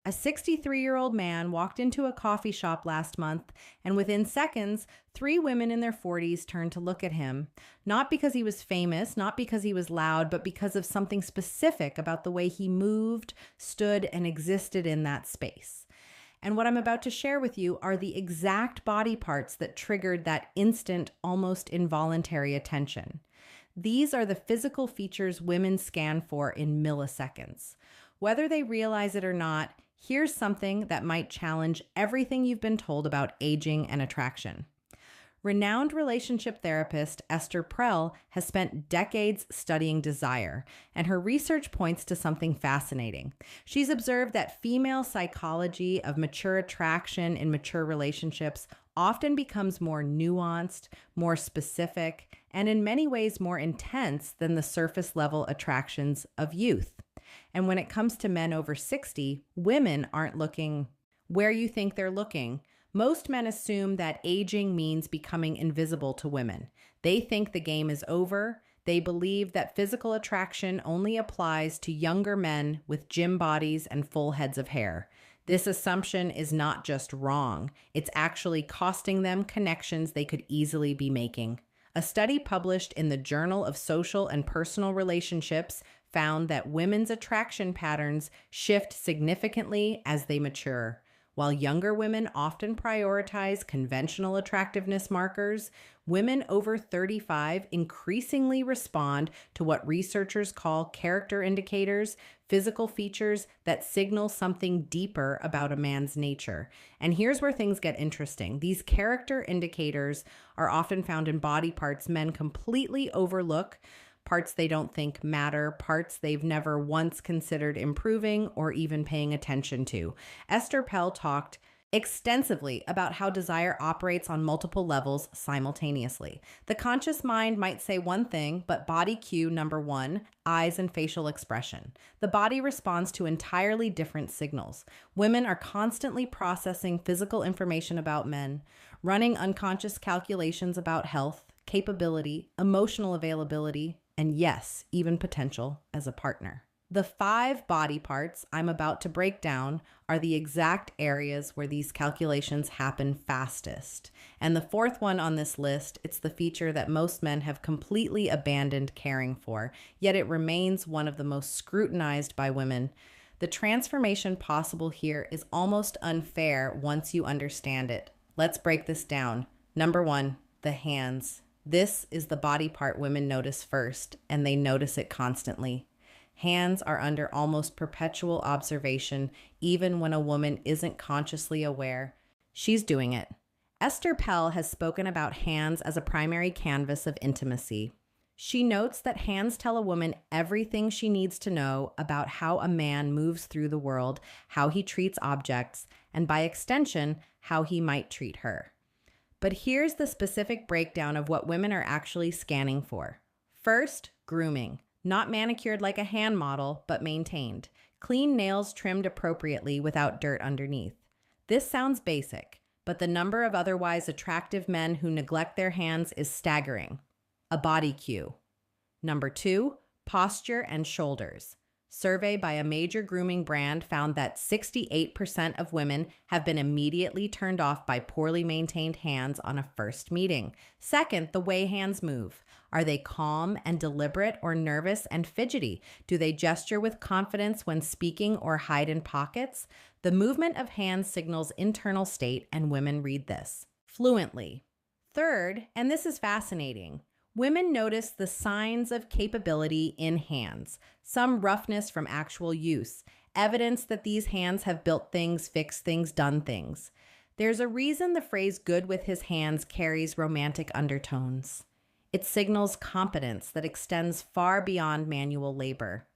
A 63-year-old man walked into a coffee shop last month, and within seconds, three women in their 40s turned to look at him. Not because he was famous, not because he was loud, but because of something specific about the way he moved, stood, and existed in that space. And what I'm about to share with you are the exact body parts that triggered that instant, almost involuntary attention. These are the physical features women scan for in milliseconds. Whether they realize it or not, here's something that might challenge everything you've been told about aging and attraction. Renowned relationship therapist Esther Perel has spent decades studying desire, and her research points to something fascinating. She's observed that female psychology of mature attraction in mature relationships often becomes more nuanced, more specific, and in many ways more intense than the surface level attractions of youth. And when it comes to men over 60, women aren't looking where you think they're looking. Most men assume that aging means becoming invisible to women. They think the game is over. They believe that physical attraction only applies to younger men with gym bodies and full heads of hair. This assumption is not just wrong. It's actually costing them connections they could easily be making. A study published in the Journal of Social and Personal Relationships found that women's attraction patterns shift significantly as they mature. While younger women often prioritize conventional attractiveness markers, women over 35 increasingly respond to what researchers call character indicators, physical features that signal something deeper about a man's nature. And here's where things get interesting. These character indicators are often found in body parts men completely overlook, parts they don't think matter, parts they've never once considered improving or even paying attention to. Esther Perel talked extensively about how desire operates on multiple levels simultaneously. The conscious mind might say one thing, but body cue number one, eyes and facial expression. The body responds to entirely different signals. Women are constantly processing physical information about men, running unconscious calculations about health, capability, emotional availability, and yes, even potential as a partner. The 5 body parts I'm about to break down are the exact areas where these calculations happen fastest. And the 4th one on this list, it's the feature that most men have completely abandoned caring for, yet it remains one of the most scrutinized by women. The transformation possible here is almost unfair once you understand it. Let's break this down. Number 1, the hands. This is the body part women notice first, and they notice it constantly. Hands are under almost perpetual observation, even when a woman isn't consciously aware. She's doing it. Esther Perel has spoken about hands as a primary canvas of intimacy. She notes that hands tell a woman everything she needs to know about how a man moves through the world, how he treats objects, and by extension, how he might treat her. But here's the specific breakdown of what women are actually scanning for. First, grooming. Not manicured like a hand model, but maintained. Clean nails trimmed appropriately without dirt underneath. This sounds basic, but the number of otherwise attractive men who neglect their hands is staggering. A body cue. Number 2, posture and shoulders. Survey by a major grooming brand found that 68% of women have been immediately turned off by poorly maintained hands on a first meeting. Second, the way hands move. Are they calm and deliberate or nervous and fidgety? Do they gesture with confidence when speaking or hide in pockets? The movement of hands signals internal state, and women read this fluently. Third, and this is fascinating, women notice the signs of capability in hands, some roughness from actual use, evidence that these hands have built things, fixed things, done things. There's a reason the phrase good with his hands carries romantic undertones. It signals competence that extends far beyond manual labor.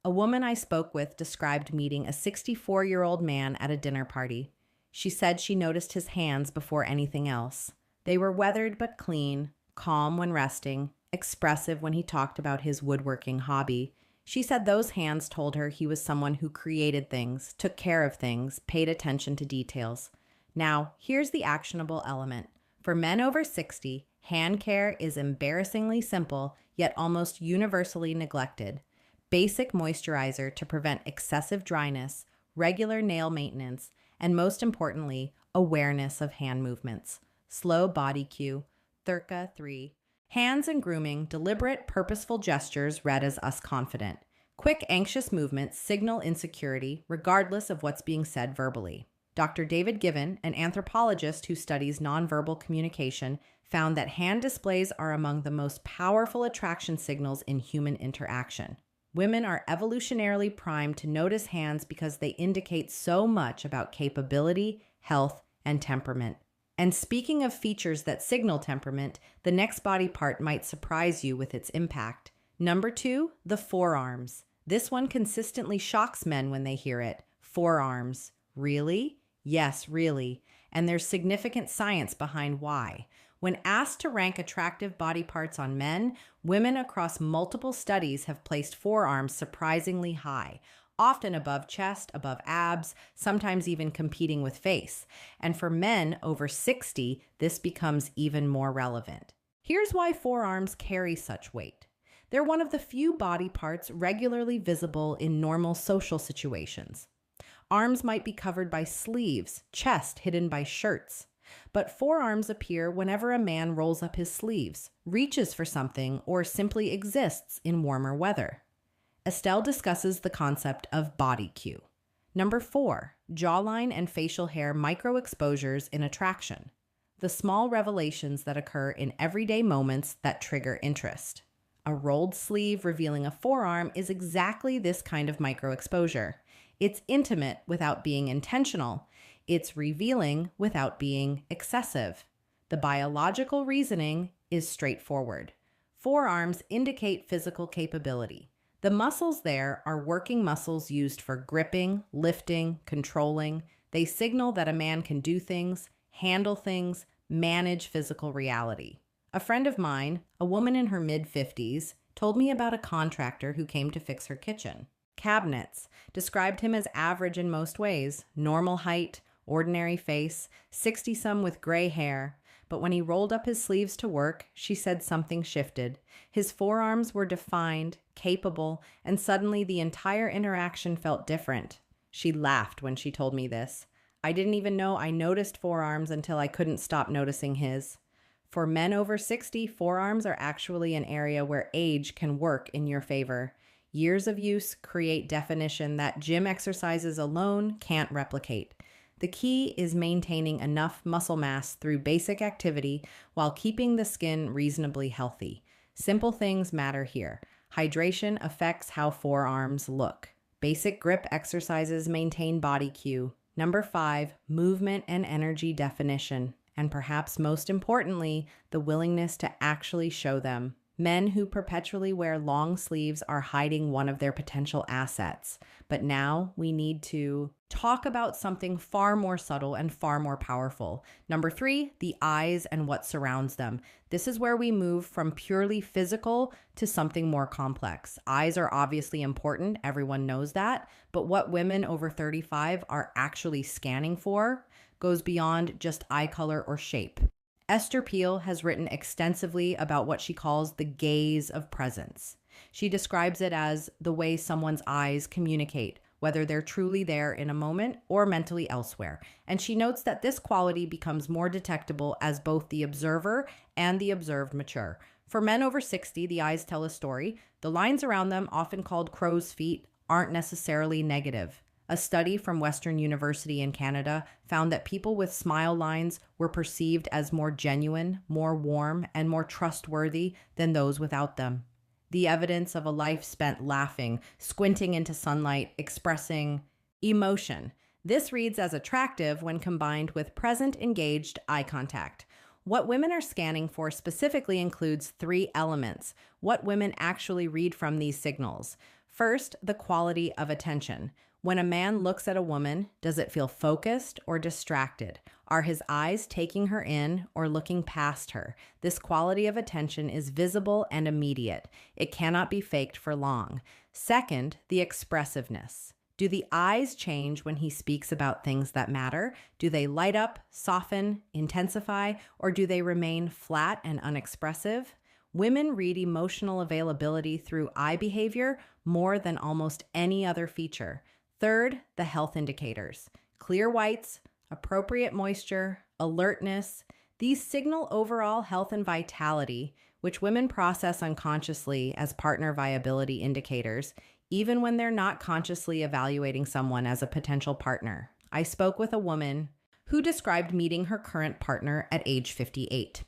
A woman I spoke with described meeting a 64-year-old man at a dinner party. She said she noticed his hands before anything else. They were weathered but clean, calm when resting, expressive when he talked about his woodworking hobby. She said those hands told her he was someone who created things, took care of things, paid attention to details. Now, here's the actionable element. For men over 60, hand care is embarrassingly simple, yet almost universally neglected. Basic moisturizer to prevent excessive dryness, regular nail maintenance, and most importantly, awareness of hand movements. Slow body cue. Thirka 3. Hands and grooming, deliberate, purposeful gestures read as us confident. Quick, anxious movements signal insecurity, regardless of what's being said verbally. Dr. David Given, an anthropologist who studies nonverbal communication, found that hand displays are among the most powerful attraction signals in human interaction. Women are evolutionarily primed to notice hands because they indicate so much about capability, health, and temperament. And speaking of features that signal temperament, the next body part might surprise you with its impact. Number 2, the forearms. This one consistently shocks men when they hear it. Forearms. Really? Yes, really. And there's significant science behind why. When asked to rank attractive body parts on men, women across multiple studies have placed forearms surprisingly high, often above chest, above abs, sometimes even competing with face. And for men over 60, this becomes even more relevant. Here's why forearms carry such weight. They're one of the few body parts regularly visible in normal social situations. Arms might be covered by sleeves, chest hidden by shirts. But forearms appear whenever a man rolls up his sleeves, reaches for something, or simply exists in warmer weather. Estelle discusses the concept of body cue. Number 4, jawline and facial hair microexposures in attraction. The small revelations that occur in everyday moments that trigger interest. A rolled sleeve revealing a forearm is exactly this kind of microexposure. It's intimate without being intentional. It's revealing without being excessive. The biological reasoning is straightforward. Forearms indicate physical capability. The muscles there are working muscles used for gripping, lifting, controlling. They signal that a man can do things, handle things, manage physical reality. A friend of mine, a woman in her mid-50s, told me about a contractor who came to fix her kitchen. Cabinets, described him as average in most ways, normal height, ordinary face, 60-some with gray hair. But when he rolled up his sleeves to work, she said something shifted. His forearms were defined, capable, and suddenly the entire interaction felt different. She laughed when she told me this. I didn't even know I noticed forearms until I couldn't stop noticing his. For men over 60, forearms are actually an area where age can work in your favor. Years of use create definition that gym exercises alone can't replicate. The key is maintaining enough muscle mass through basic activity while keeping the skin reasonably healthy. Simple things matter here. Hydration affects how forearms look. Basic grip exercises maintain body cue. Number 5, movement and energy definition. And perhaps most importantly, the willingness to actually show them. Men who perpetually wear long sleeves are hiding one of their potential assets. But now we need to talk about something far more subtle and far more powerful. Number 3, the eyes and what surrounds them. This is where we move from purely physical to something more complex. Eyes are obviously important, everyone knows that, but what women over 35 are actually scanning for goes beyond just eye color or shape. Esther Peele has written extensively about what she calls the gaze of presence. She describes it as the way someone's eyes communicate, whether they're truly there in a moment or mentally elsewhere. And she notes that this quality becomes more detectable as both the observer and the observed mature. For men over 60, the eyes tell a story. The lines around them, often called crow's feet, aren't necessarily negative. A study from Western University in Canada found that people with smile lines were perceived as more genuine, more warm, and more trustworthy than those without them. The evidence of a life spent laughing, squinting into sunlight, expressing emotion. This reads as attractive when combined with present, engaged eye contact. What women are scanning for specifically includes 3 elements. What women actually read from these signals. First, the quality of attention. When a man looks at a woman, does it feel focused or distracted? Are his eyes taking her in or looking past her? This quality of attention is visible and immediate. It cannot be faked for long. Second, the expressiveness. Do the eyes change when he speaks about things that matter? Do they light up, soften, intensify, or do they remain flat and unexpressive? Women read emotional availability through eye behavior more than almost any other feature. Third, the health indicators. Clear whites, appropriate moisture, alertness. These signal overall health and vitality, which women process unconsciously as partner viability indicators, even when they're not consciously evaluating someone as a potential partner. I spoke with a woman who described meeting her current partner at age 58.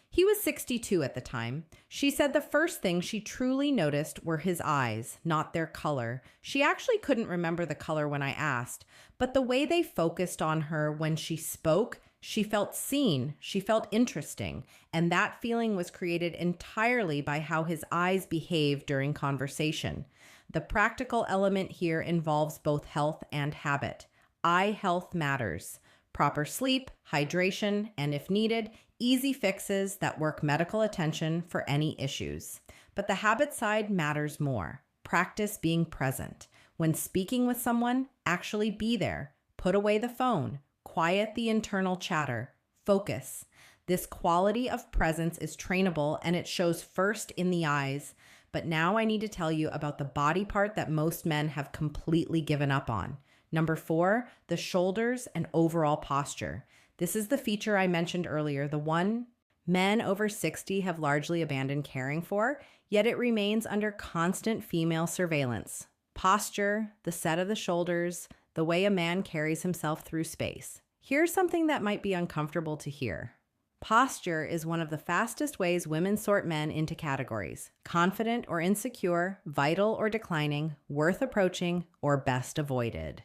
He was 62 at the time. She said the first thing she truly noticed were his eyes, not their color. She actually couldn't remember the color when I asked, but the way they focused on her when she spoke, she felt seen, she felt interesting, and that feeling was created entirely by how his eyes behaved during conversation. The practical element here involves both health and habit. Eye health matters. Proper sleep, hydration, and if needed, easy fixes that work medical attention for any issues. But the habit side matters more. Practice being present. When speaking with someone, actually be there. Put away the phone. Quiet the internal chatter. Focus. This quality of presence is trainable and it shows first in the eyes. But now I need to tell you about the body part that most men have completely given up on. Number 4, the shoulders and overall posture. This is the feature I mentioned earlier, the one men over 60 have largely abandoned caring for, yet it remains under constant female surveillance. Posture, the set of the shoulders, the way a man carries himself through space. Here's something that might be uncomfortable to hear. Posture is one of the fastest ways women sort men into categories: confident or insecure, vital or declining, worth approaching, or best avoided.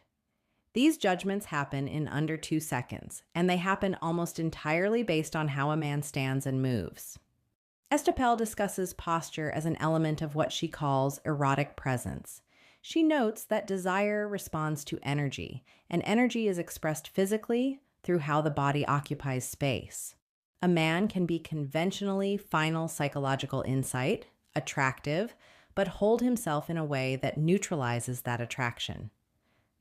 These judgments happen in under 2 seconds, and they happen almost entirely based on how a man stands and moves. Estapel discusses posture as an element of what she calls erotic presence. She notes that desire responds to energy, and energy is expressed physically through how the body occupies space. A man can be conventionally final psychological insight, attractive, but hold himself in a way that neutralizes that attraction.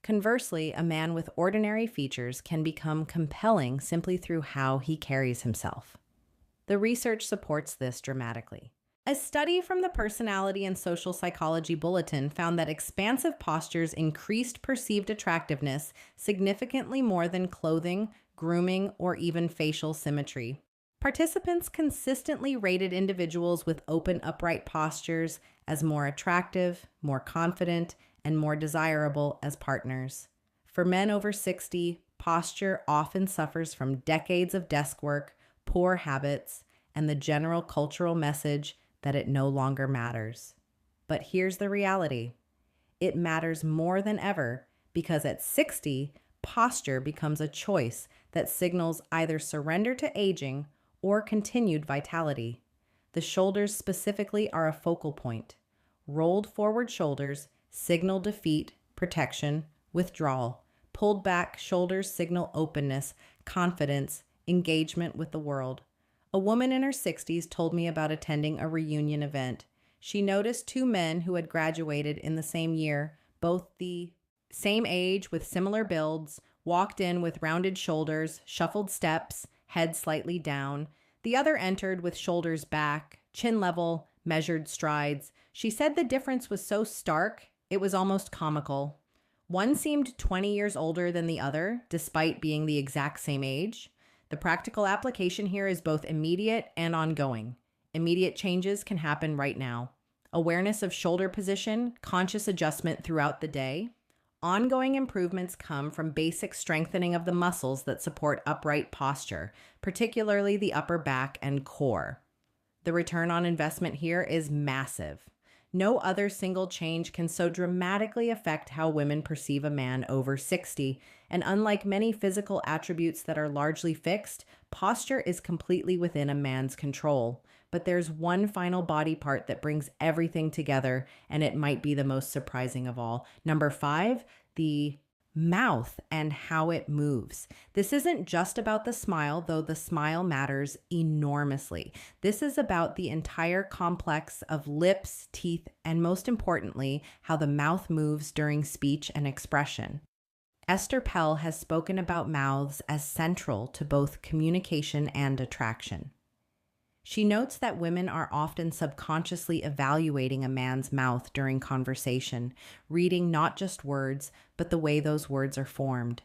Conversely, a man with ordinary features can become compelling simply through how he carries himself. The research supports this dramatically. A study from the Personality and Social Psychology Bulletin found that expansive postures increased perceived attractiveness significantly more than clothing, grooming, or even facial symmetry. Participants consistently rated individuals with open, upright postures as more attractive, more confident, and more desirable as partners. For men over 60, posture often suffers from decades of desk work, poor habits, and the general cultural message that it no longer matters. But here's the reality. It matters more than ever because at 60, posture becomes a choice that signals either surrender to aging or continued vitality. The shoulders specifically are a focal point. Rolled forward shoulders signal defeat, protection, withdrawal. Pulled back shoulders signal openness, confidence, engagement with the world. A woman in her 60s told me about attending a reunion event. She noticed 2 men who had graduated in the same year, both the same age with similar builds, walked in with rounded shoulders, shuffled steps, head slightly down. The other entered with shoulders back, chin level, measured strides. She said the difference was so stark, it was almost comical. One seemed 20 years older than the other, despite being the exact same age. The practical application here is both immediate and ongoing. Immediate changes can happen right now. Awareness of shoulder position, conscious adjustment throughout the day. Ongoing improvements come from basic strengthening of the muscles that support upright posture, particularly the upper back and core. The return on investment here is massive. No other single change can so dramatically affect how women perceive a man over 60, and unlike many physical attributes that are largely fixed, posture is completely within a man's control. But there's one final body part that brings everything together, and it might be the most surprising of all. Number 5, the mouth and how it moves. This isn't just about the smile, though the smile matters enormously. This is about the entire complex of lips, teeth, and most importantly, how the mouth moves during speech and expression. Esther Pell has spoken about mouths as central to both communication and attraction. She notes that women are often subconsciously evaluating a man's mouth during conversation, reading not just words, but the way those words are formed.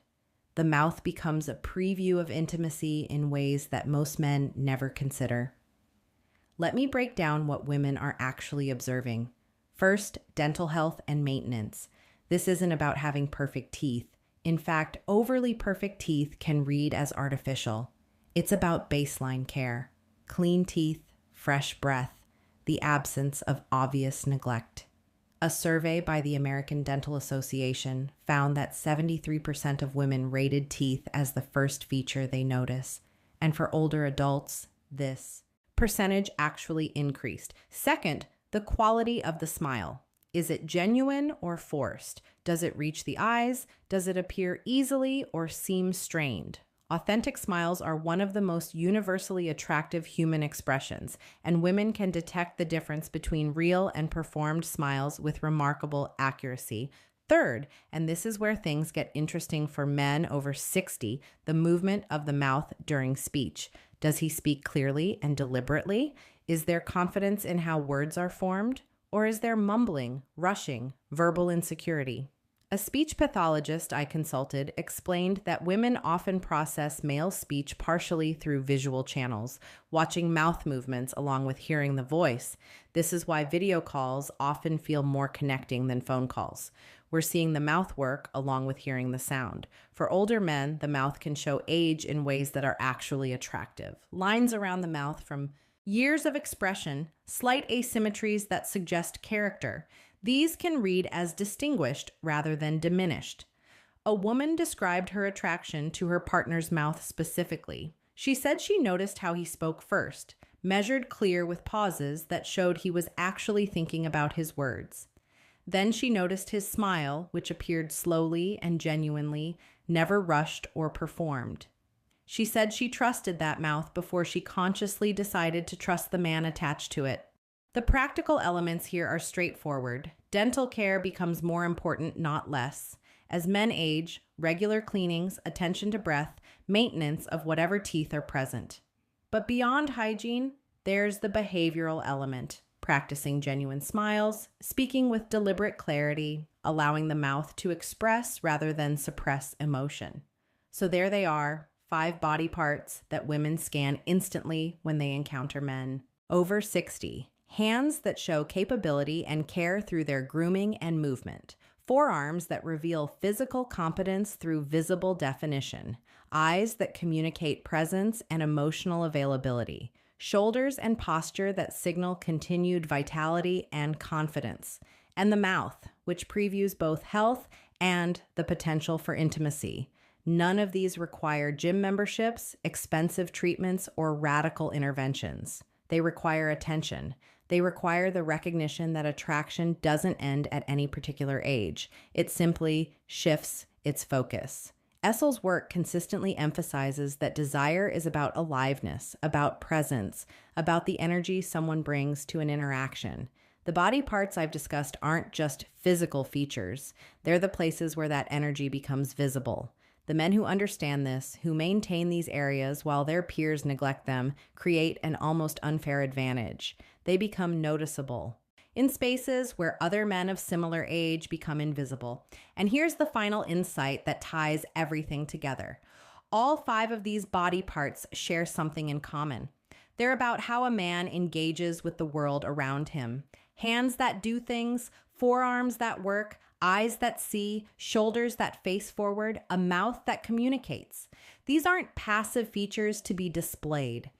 The mouth becomes a preview of intimacy in ways that most men never consider. Let me break down what women are actually observing. First, dental health and maintenance. This isn't about having perfect teeth. In fact, overly perfect teeth can read as artificial. It's about baseline care. Clean teeth, fresh breath, the absence of obvious neglect. A survey by the American Dental Association found that 73% of women rated teeth as the first feature they notice, and for older adults, this percentage actually increased. Second, the quality of the smile. Is it genuine or forced? Does it reach the eyes? Does it appear easily or seem strained? Authentic smiles are one of the most universally attractive human expressions, and women can detect the difference between real and performed smiles with remarkable accuracy. Third, and this is where things get interesting for men over 60, the movement of the mouth during speech. Does he speak clearly and deliberately? Is there confidence in how words are formed? Or is there mumbling, rushing, verbal insecurity? A speech pathologist I consulted explained that women often process male speech partially through visual channels, watching mouth movements along with hearing the voice. This is why video calls often feel more connecting than phone calls. We're seeing the mouth work along with hearing the sound. For older men, the mouth can show age in ways that are actually attractive. Lines around the mouth from years of expression, slight asymmetries that suggest character. These can read as distinguished rather than diminished. A woman described her attraction to her partner's mouth specifically. She said she noticed how he spoke first, measured clear with pauses that showed he was actually thinking about his words. Then she noticed his smile, which appeared slowly and genuinely, never rushed or performed. She said she trusted that mouth before she consciously decided to trust the man attached to it. The practical elements here are straightforward. Dental care becomes more important, not less. As men age, regular cleanings, attention to breath, maintenance of whatever teeth are present. But beyond hygiene, there's the behavioral element. Practicing genuine smiles, speaking with deliberate clarity, allowing the mouth to express rather than suppress emotion. So there they are, 5 body parts that women scan instantly when they encounter men over 60. Hands that show capability and care through their grooming and movement. Forearms that reveal physical competence through visible definition. Eyes that communicate presence and emotional availability. Shoulders and posture that signal continued vitality and confidence. And the mouth, which previews both health and the potential for intimacy. None of these require gym memberships, expensive treatments, or radical interventions. They require attention. They require the recognition that attraction doesn't end at any particular age. It simply shifts its focus. Essel's work consistently emphasizes that desire is about aliveness, about presence, about the energy someone brings to an interaction. The body parts I've discussed aren't just physical features. They're the places where that energy becomes visible. The men who understand this, who maintain these areas while their peers neglect them, create an almost unfair advantage. They become noticeable in spaces where other men of similar age become invisible. And here's the final insight that ties everything together. All 5 of these body parts share something in common. They're about how a man engages with the world around him. Hands that do things, forearms that work, eyes that see, shoulders that face forward, a mouth that communicates. These aren't passive features to be displayed.